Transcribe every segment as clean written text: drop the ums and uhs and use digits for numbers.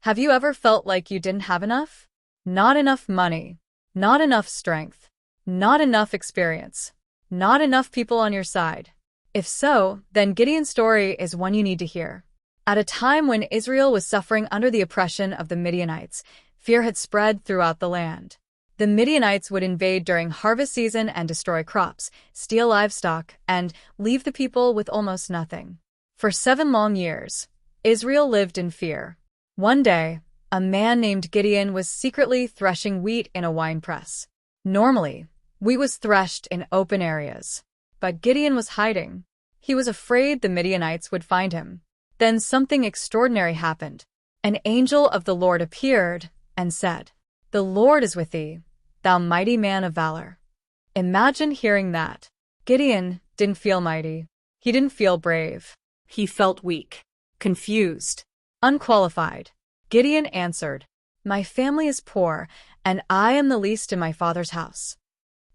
Have you ever felt like you didn't have enough? Not enough money, not enough strength, not enough experience, not enough people on your side. If so, then Gideon's story is one you need to hear. At a time when Israel was suffering under the oppression of the Midianites, fear had spread throughout the land. The Midianites would invade during harvest season and destroy crops, steal livestock, and leave the people with almost nothing. For 7 long years, Israel lived in fear. One day, a man named Gideon was secretly threshing wheat in a winepress. Normally, wheat was threshed in open areas. But Gideon was hiding. He was afraid the Midianites would find him. Then something extraordinary happened. An angel of the Lord appeared and said, "The Lord is with thee, thou mighty man of valor." Imagine hearing that. Gideon didn't feel mighty. He didn't feel brave. He felt weak, confused, unqualified. Gideon answered, "My family is poor, and I am the least in my father's house."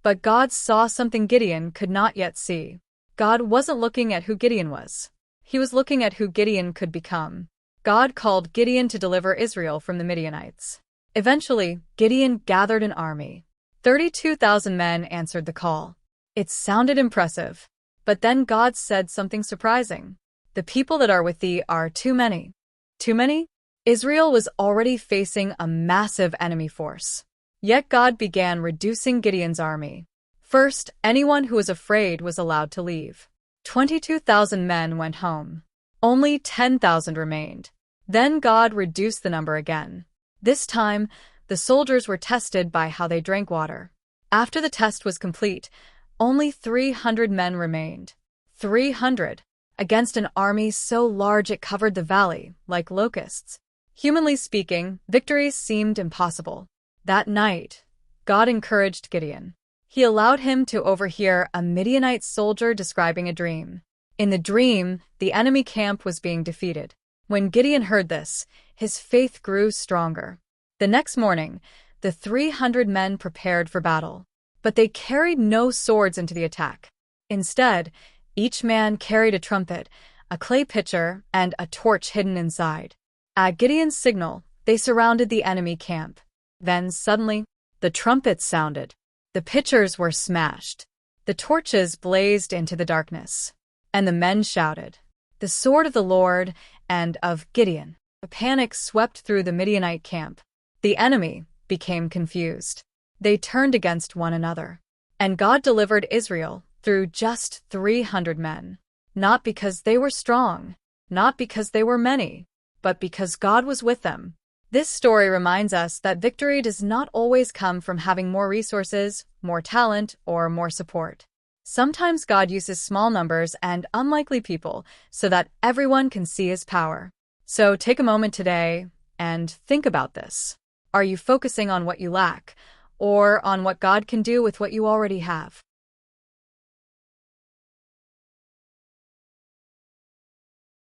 But God saw something Gideon could not yet see. God wasn't looking at who Gideon was. He was looking at who Gideon could become. God called Gideon to deliver Israel from the Midianites. Eventually, Gideon gathered an army. 32,000 men answered the call. It sounded impressive. But then God said something surprising. "The people that are with thee are too many." Too many? Israel was already facing a massive enemy force. Yet God began reducing Gideon's army. First, anyone who was afraid was allowed to leave. 22,000 men went home. Only 10,000 remained. Then God reduced the number again. This time, the soldiers were tested by how they drank water. After the test was complete, only 300 men remained. 300, against an army so large it covered the valley, like locusts. Humanly speaking, victory seemed impossible. That night, God encouraged Gideon. He allowed him to overhear a Midianite soldier describing a dream. In the dream, the enemy camp was being defeated. When Gideon heard this, his faith grew stronger. The next morning, the 300 men prepared for battle. But they carried no swords into the attack. Instead, each man carried a trumpet, a clay pitcher, and a torch hidden inside. At Gideon's signal, they surrounded the enemy camp. Then suddenly, the trumpets sounded. The pitchers were smashed. The torches blazed into the darkness. And the men shouted, "The sword of the Lord and of Gideon." A panic swept through the Midianite camp. The enemy became confused. They turned against one another. And God delivered Israel through just 300 men. Not because they were strong, not because they were many, but because God was with them. This story reminds us that victory does not always come from having more resources, more talent, or more support. Sometimes God uses small numbers and unlikely people so that everyone can see His power. So take a moment today and think about this. Are you focusing on what you lack, or on what God can do with what you already have?